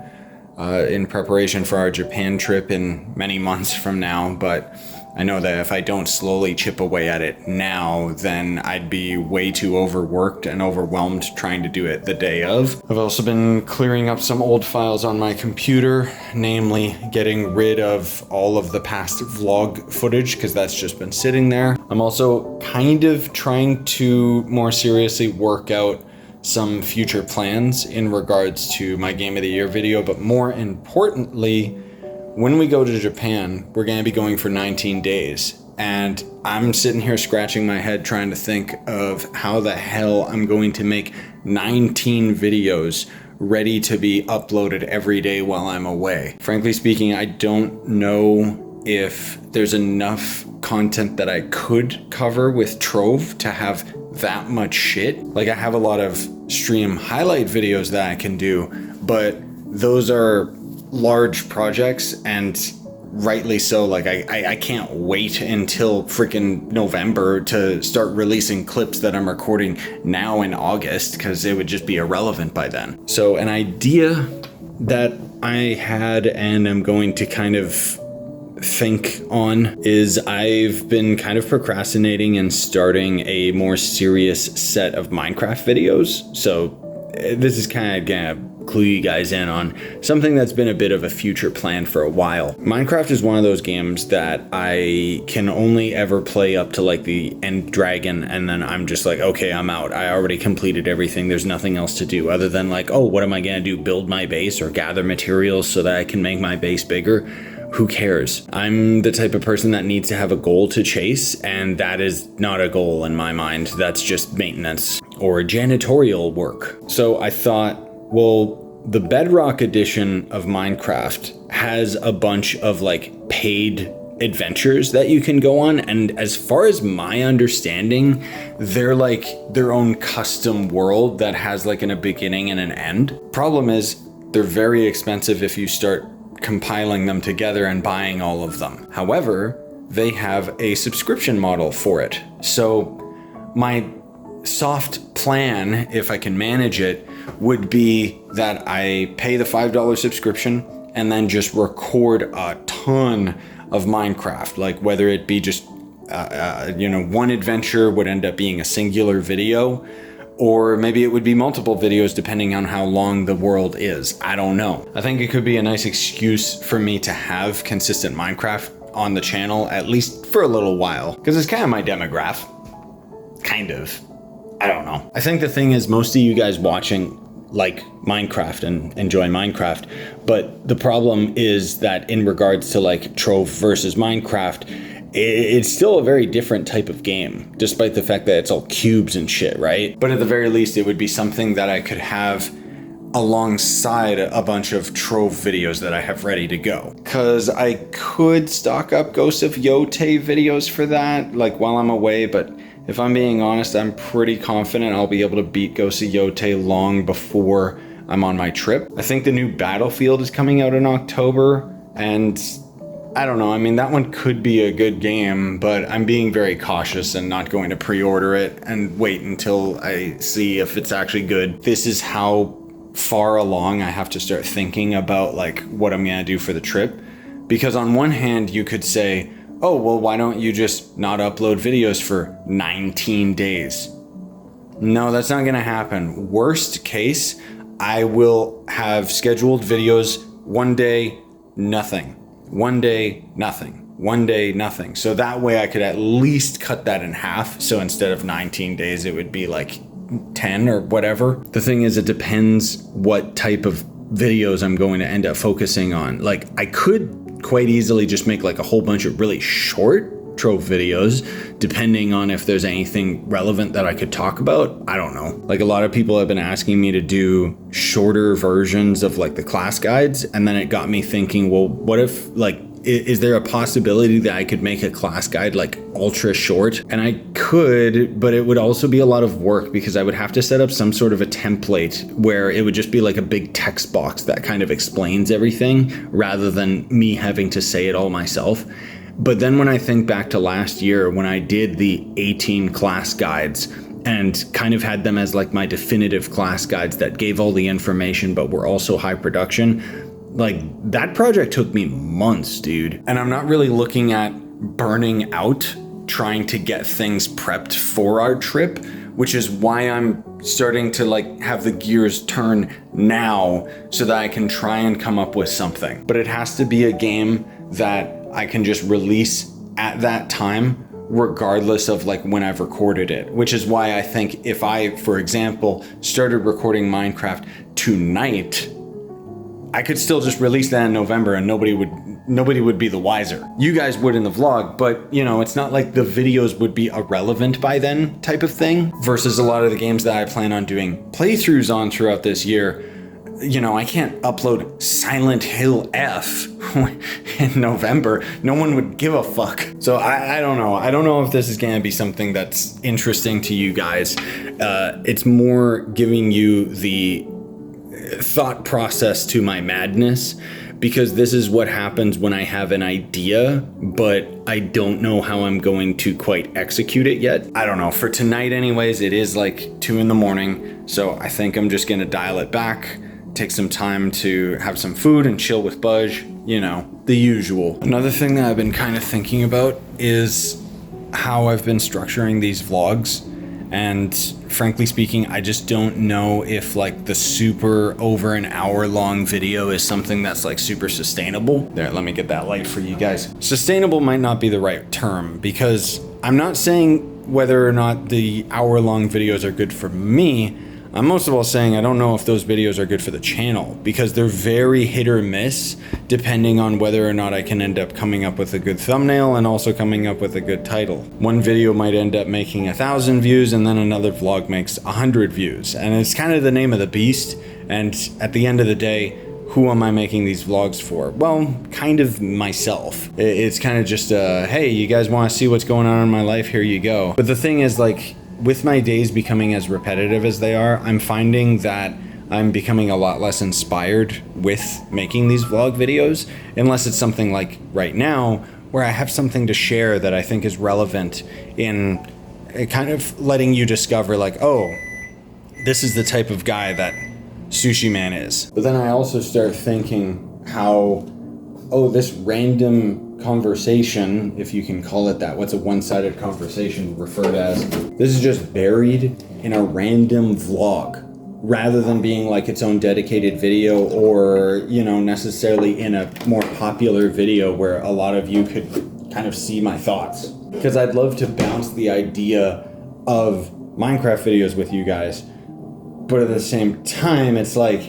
in preparation for our Japan trip in many months from now, but I know that if I don't slowly chip away at it now, then I'd be way too overworked and overwhelmed trying to do it the day of. I've also been clearing up some old files on my computer, namely getting rid of all of the past vlog footage because that's just been sitting there. I'm also kind of trying to more seriously work out some future plans in regards to my Game of the Year video, but more importantly, when we go to Japan, we're gonna be going for 19 days. And I'm sitting here scratching my head trying to think of how the hell I'm going to make 19 videos ready to be uploaded every day while I'm away. Frankly speaking, I don't know if there's enough content that I could cover with Trove to have that much shit. Like, I have a lot of stream highlight videos that I can do, but those are large projects, and rightly so. Like, I can't wait until freaking November to start releasing clips that I'm recording now in August, because it would just be irrelevant by then. So an idea that I had and I'm going to kind of think on is I've been kind of procrastinating and starting a more serious set of Minecraft videos. So this is kind of gonna clue you guys in on something that's been a bit of a future plan for a while. Minecraft is one of those games that I can only ever play up to like the end dragon, and then I'm just like, okay, I'm out. I already completed everything. There's nothing else to do other than like, oh, what am I gonna do? Build my base or gather materials so that I can make my base bigger? Who cares? I'm the type of person that needs to have a goal to chase, and that is not a goal in my mind. That's just maintenance or janitorial work. So I thought, well, the Bedrock edition of Minecraft has a bunch of like paid adventures that you can go on, and as far as my understanding, they're like their own custom world that has like a beginning and an end. Problem is, they're very expensive if you start compiling them together and buying all of them. However, they have a subscription model for it. So my soft plan, if I can manage it, would be that I pay the $5 subscription and then just record a ton of Minecraft. Like, whether it be just one adventure would end up being a singular video, or maybe it would be multiple videos depending on how long the world is. I don't know. I think it could be a nice excuse for me to have consistent Minecraft on the channel, at least for a little while, because it's kind of my demographic. Kind of. I don't know. I think the thing is, most of you guys watching like Minecraft and enjoy Minecraft, but the problem is that in regards to like Trove versus Minecraft, it's still a very different type of game, despite the fact that it's all cubes and shit, right? But at the very least, it would be something that I could have alongside a bunch of Trove videos that I have ready to go. Cause I could stock up Ghost of Yote videos for that, like while I'm away, but if I'm being honest, I'm pretty confident I'll be able to beat Ghost of Yote long before I'm on my trip. I think the new Battlefield is coming out in October, and I don't know, I mean, that one could be a good game, but I'm being very cautious and not going to pre-order it and wait until I see if it's actually good. This is how far along I have to start thinking about like what I'm gonna do for the trip. Because on one hand, you could say, oh, well, why don't you just not upload videos for 19 days? No, that's not gonna happen. Worst case, I will have scheduled videos one day, nothing. one day, nothing. One day, nothing. So that way I could at least cut that in half. So instead of 19 days, it would be like 10 or whatever. The thing is, it depends what type of videos I'm going to end up focusing on. Like, I could quite easily just make like a whole bunch of really short trope videos, depending on if there's anything relevant that I could talk about. I don't know. Like, a lot of people have been asking me to do shorter versions of like the class guides, and then it got me thinking, well, what if like, is there a possibility that I could make a class guide like ultra short? And I could, but it would also be a lot of work because I would have to set up some sort of a template where it would just be like a big text box that kind of explains everything rather than me having to say it all myself. But then when I think back to last year when I did the 18 class guides and kind of had them as like my definitive class guides that gave all the information but were also high production, like, that project took me months, dude. And I'm not really looking at burning out trying to get things prepped for our trip, which is why I'm starting to like have the gears turn now so that I can try and come up with something. But it has to be a game that I can just release at that time, regardless of like when I've recorded it, which is why I think if I, for example, started recording Minecraft tonight, I could still just release that in November and nobody would be the wiser. You guys would in the vlog, but you know, it's not like the videos would be irrelevant by then type of thing, versus a lot of the games that I plan on doing playthroughs on throughout this year. You know, I can't upload Silent Hill F in November. No one would give a fuck. So I don't know. I don't know if this is going to be something that's interesting to you guys. It's more giving you the thought process to my madness, because this is what happens when I have an idea, but I don't know how I'm going to quite execute it yet. I don't know. For tonight anyways, it is like 2 a.m, so I think I'm just gonna dial it back, take some time to have some food and chill with Budge, you know, the usual. Another thing that I've been kind of thinking about is how I've been structuring these vlogs. And frankly speaking, I just don't know if like the super over an hour long video is something that's like super sustainable. There, let me get that light for you guys. Sustainable might not be the right term, because I'm not saying whether or not the hour long videos are good for me. I'm most of all saying I don't know if those videos are good for the channel, because they're very hit or miss depending on whether or not I can end up coming up with a good thumbnail and also coming up with a good title. One video might end up making 1,000 views and then another vlog makes 100 views. And it's kind of the name of the beast. And at the end of the day, who am I making these vlogs for? Well, kind of myself. It's kind of just hey, you guys want to see what's going on in my life? Here you go. But the thing is, like, with my days becoming as repetitive as they are, I'm finding that I'm becoming a lot less inspired with making these vlog videos, unless it's something like right now where I have something to share that I think is relevant in kind of letting you discover like, oh, this is the type of guy that Sushi Man is. But then I also start thinking how, oh, this random conversation, if you can call it that, what's a one-sided conversation referred as, this is just buried in a random vlog rather than being like its own dedicated video, or, you know, necessarily in a more popular video where a lot of you could kind of see my thoughts. Because I'd love to bounce the idea of Minecraft videos with you guys, but at the same time, it's like,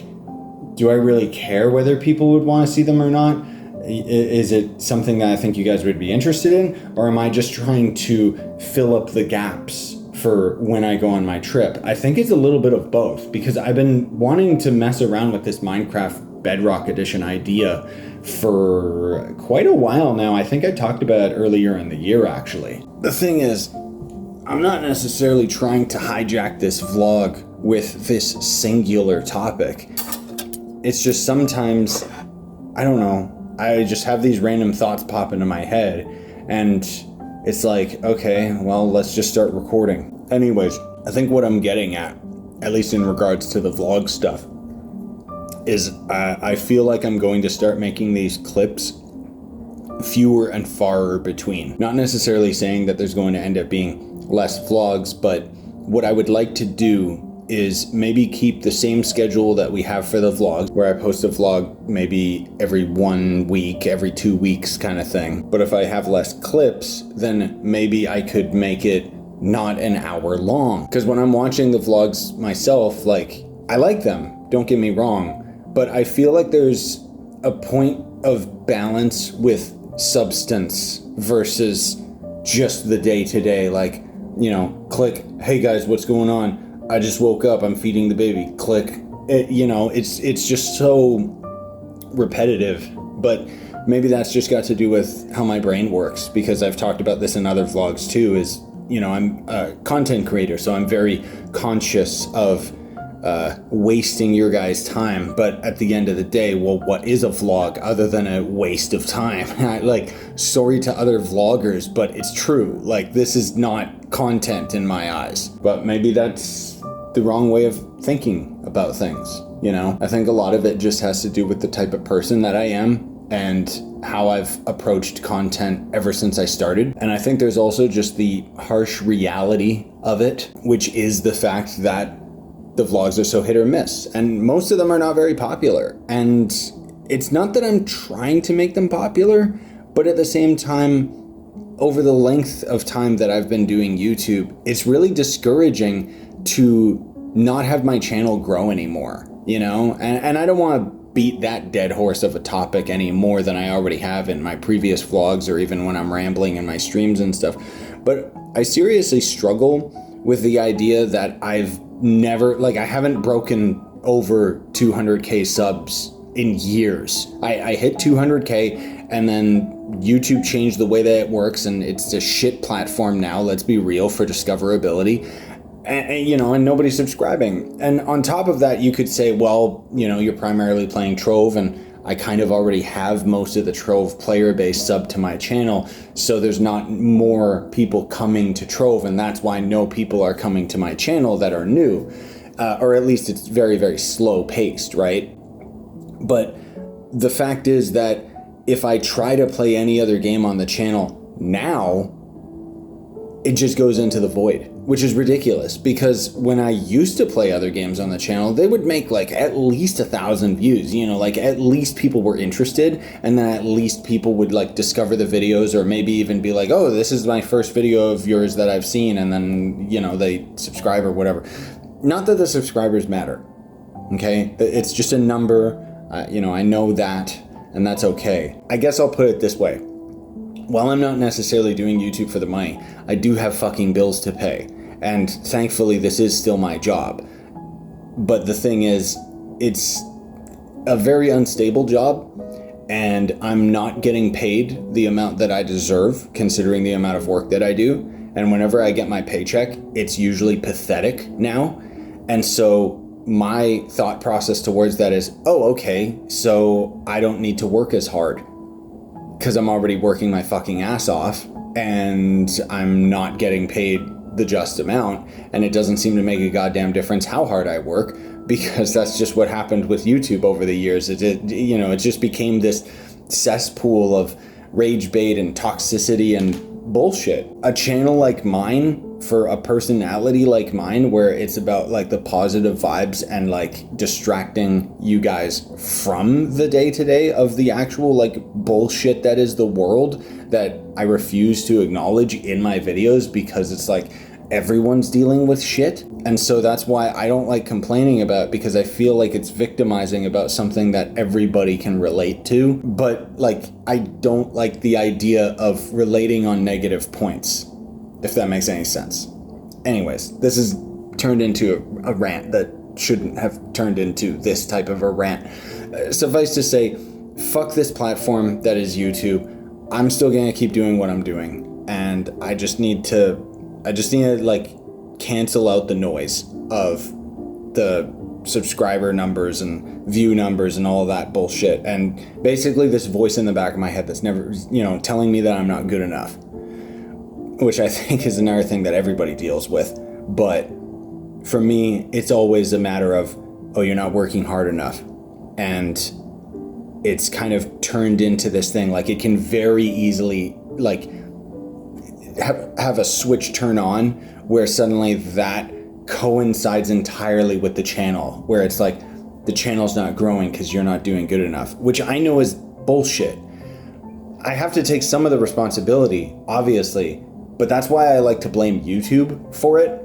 do I really care whether people would want to see them or not? Is it something that I think you guys would be interested in? Or am I just trying to fill up the gaps for when I go on my trip? I think it's a little bit of both, because I've been wanting to mess around with this Minecraft Bedrock Edition idea for quite a while now. I think I talked about it earlier in the year, actually. The thing is, I'm not necessarily trying to hijack this vlog with this singular topic. It's just sometimes, I don't know, I just have these random thoughts pop into my head, and it's like, okay, well, let's just start recording. Anyways, I think what I'm getting at least in regards to the vlog stuff, is I feel like I'm going to start making these clips fewer and far between. Not necessarily saying that there's going to end up being less vlogs, but what I would like to do is maybe keep the same schedule that we have for the vlogs, where I post a vlog maybe every 1 week, every 2 weeks kind of thing. But if I have less clips, then maybe I could make it not an hour long. Because when I'm watching the vlogs myself, like, I like them, don't get me wrong, but I feel like there's a point of balance with substance versus just the day-to-day, like, you know, click, hey guys, what's going on? I just woke up, I'm feeding the baby, click. It's just so repetitive, but maybe that's just got to do with how my brain works, because I've talked about this in other vlogs too, is, you know, I'm a content creator, so I'm very conscious of wasting your guys' time. But at the end of the day, well, what is a vlog other than a waste of time? Like, sorry to other vloggers, but it's true. Like, this is not content in my eyes. But maybe that's the wrong way of thinking about things, you know? I think a lot of it just has to do with the type of person that I am and how I've approached content ever since I started. And I think there's also just the harsh reality of it, which is the fact that the vlogs are so hit or miss, and most of them are not very popular. And it's not that I'm trying to make them popular, but at the same time, over the length of time that I've been doing YouTube, it's really discouraging to not have my channel grow anymore, you know? And I don't want to beat that dead horse of a topic any more than I already have in my previous vlogs, or even when I'm rambling in my streams and stuff. But I seriously struggle with the idea that I've never, like, I haven't broken over 200k subs in years. I hit 200k, and then YouTube changed the way that it works, and it's a shit platform now, let's be real, for discoverability. And you know, and nobody's subscribing. And on top of that, you could say, well, you know, you're primarily playing Trove, and I kind of already have most of the Trove player base sub to my channel, so there's not more people coming to Trove, and that's why no people are coming to my channel that are new, or at least it's very, very slow paced, right? But the fact is that if I try to play any other game on the channel now, it just goes into the void, which is ridiculous, because when I used to play other games on the channel, they would make like at least 1,000 views, you know, like at least people were interested, and then at least people would like discover the videos, or maybe even be like, oh, this is my first video of yours that I've seen, and then, you know, they subscribe or whatever. Not that the subscribers matter, okay? It's just a number, you know, I know that, and that's okay. I guess I'll put it this way. While I'm not necessarily doing YouTube for the money, I do have fucking bills to pay. And thankfully, this is still my job. But the thing is, it's a very unstable job, and I'm not getting paid the amount that I deserve, considering the amount of work that I do. And whenever I get my paycheck, it's usually pathetic now. And so my thought process towards that is, oh, okay, so I don't need to work as hard, because I'm already working my fucking ass off, and I'm not getting paid the just amount, and it doesn't seem to make a goddamn difference how hard I work, because that's just what happened with YouTube over the years. It just became this cesspool of rage bait and toxicity and bullshit. A channel like mine, for a personality like mine, where it's about like the positive vibes and like distracting you guys from the day-to-day of the actual like bullshit that is the world, that I refuse to acknowledge in my videos, because it's like everyone's dealing with shit. And so that's why I don't like complaining about it, because I feel like it's victimizing about something that everybody can relate to. But like, I don't like the idea of relating on negative points, if that makes any sense. Anyways, this has turned into a rant that shouldn't have turned into this type of a rant. Suffice to say, fuck this platform that is YouTube. I'm still gonna keep doing what I'm doing, and I just need to like cancel out the noise of the subscriber numbers and view numbers and all of that bullshit, and basically this voice in the back of my head that's never, you know, telling me that I'm not good enough, which I think is another thing that everybody deals with. But for me, it's always a matter of, oh, you're not working hard enough. And it's kind of turned into this thing, like it can very easily like have a switch turn on where suddenly that coincides entirely with the channel, where it's like the channel's not growing because you're not doing good enough, which I know is bullshit. I have to take some of the responsibility, obviously, but that's why I like to blame YouTube for it,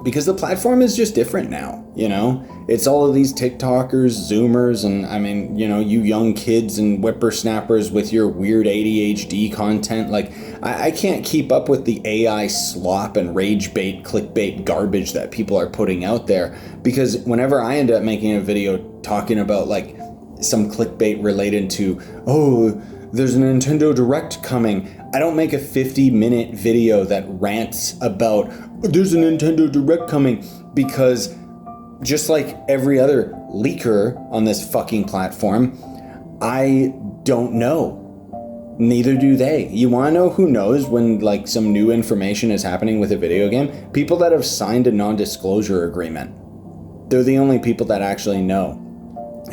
because the platform is just different now, you know? It's all of these TikTokers, Zoomers, and I mean, you know, you young kids and whippersnappers with your weird ADHD content. Like, I can't keep up with the AI slop and rage bait, clickbait garbage that people are putting out there, because whenever I end up making a video talking about like some clickbait related to, oh, there's a Nintendo Direct coming, I don't make a 50-minute video that rants about there's a Nintendo Direct coming, because just like every other leaker on this fucking platform, I don't know. Neither do they. You want to know who knows when like some new information is happening with a video game? People that have signed a non-disclosure agreement. They're the only people that actually know.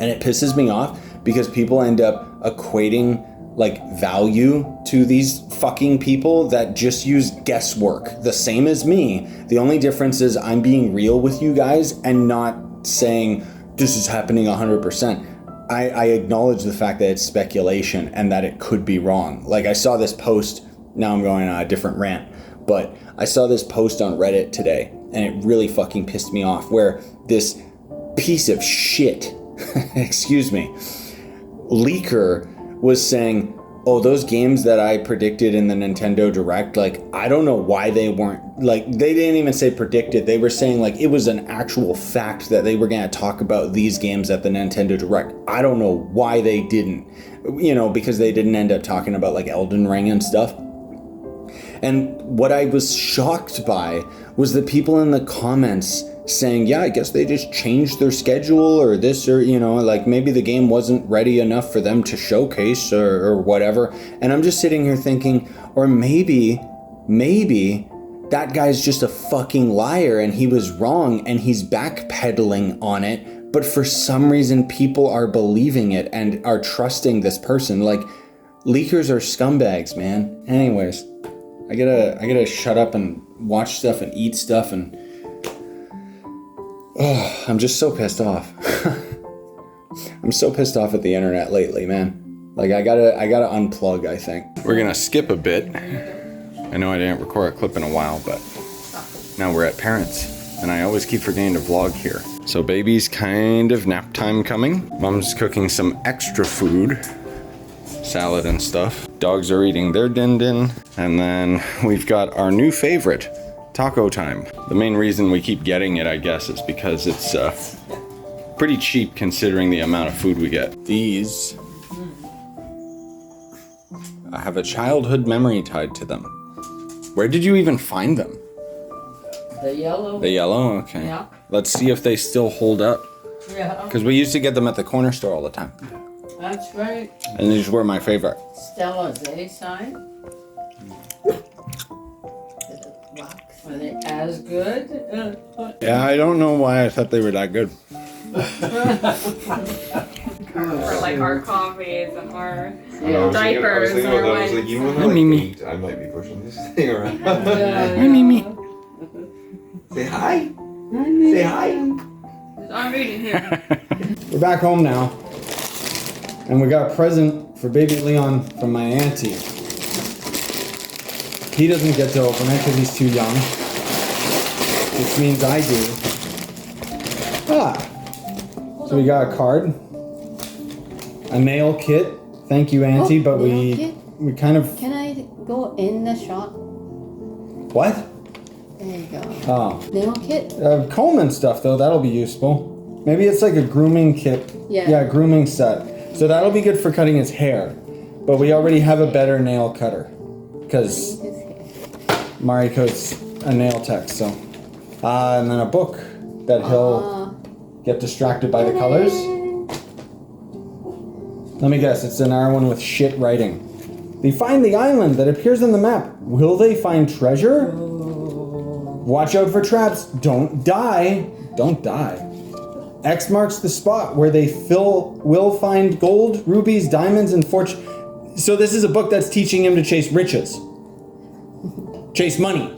And it pisses me off because people end up equating like value to these fucking people that just use guesswork, the same as me. The only difference is I'm being real with you guys and not saying this is happening 100%. I acknowledge the fact that it's speculation and that it could be wrong. Like I saw this post, now I'm going on a different rant, but I saw this post on Reddit today and it really fucking pissed me off, where this piece of shit, excuse me, leaker was saying, oh, those games that I predicted in the Nintendo Direct, like, I don't know why they weren't, like, they didn't even say predicted. They were saying, like, it was an actual fact that they were going to talk about these games at the Nintendo Direct. I don't know why they didn't, you know, because they didn't end up talking about, like, Elden Ring and stuff. And what I was shocked by was the people in the comments saying, yeah, I guess they just changed their schedule or this, or, you know, like maybe the game wasn't ready enough for them to showcase or whatever. And I'm just sitting here thinking, or maybe that guy's just a fucking liar and he was wrong and he's backpedaling on it. But for some reason, people are believing it and are trusting this person. Like, leakers are scumbags, man. Anyways, I gotta shut up and watch stuff and eat stuff, and oh, I'm just so pissed off. I'm so pissed off at the internet lately, man. Like I gotta unplug, I think. We're gonna skip a bit. I know I didn't record a clip in a while, but now we're at parents, and I always keep forgetting to vlog here. So baby's kind of nap time coming. Mom's cooking some extra food, salad and stuff. Dogs are eating their din-din. And then we've got our new favorite, taco time. The main reason we keep getting it, I guess, is because it's pretty cheap considering the amount of food we get. These have a childhood memory tied to them. Where did you even find them? The yellow. The yellow? Okay. Yeah. Let's see if they still hold up. Yeah. Because we used to get them at the corner store all the time. That's right. And these were my favorite. Stella's A sign. Are they as good? Yeah, I don't know why I thought they were that good. For like our coffees and our Yeah. diapers and our I was like, even when Hi, I'm Mimi. like 8, I might be pushing this thing around. Hi, Mimi. Say hi. Say hi. I'm reading here. We're back home now. And we got a present for baby Leon from my auntie. He doesn't get to open it because he's too young. Which means I do. So we got a card. A nail kit. Thank you, auntie, but nail kit? we kind of... Can I go in the shop? What? There you go. Oh. Nail kit? Comb and stuff, though. That'll be useful. Maybe it's like a grooming kit. Yeah. Grooming set. So that'll be good for cutting his hair. But we already have a better nail cutter. Because Mariko's a nail tech, so. And then a book that he'll get distracted by the colors. Let me guess, it's another one with shit writing. They find the island that appears on the map. Will they find treasure? Watch out for traps. Don't die. Don't die. X marks the spot where they will find gold, rubies, diamonds, and fortune. So this is a book that's teaching him to chase riches. Chase money.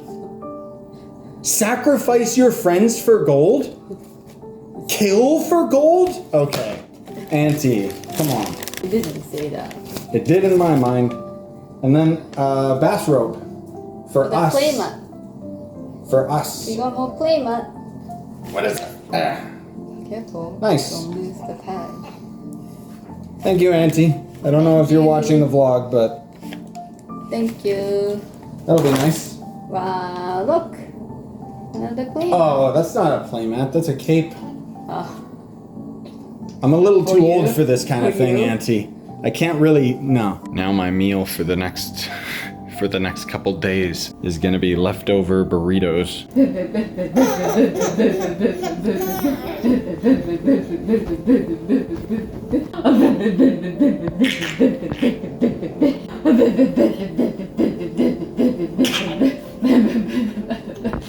Sacrifice your friends for gold? Kill for gold? Okay. Auntie, come on. You didn't say that. It did in my mind. And then bathrobe for The us. playmat. For us. You got more playmat. What is it? Ah. Careful. Nice. Don't lose the tag. Thank you, Auntie. I don't know if you're watching the vlog, but Thank you. that'll be nice. Wow, look. Another playmat. Oh, that's not a playmat. That's a cape. Ah. I'm a little too For old you? for this kind of For thing, you? Auntie. I can't really. No. Now my meal for the next couple days is gonna be leftover burritos.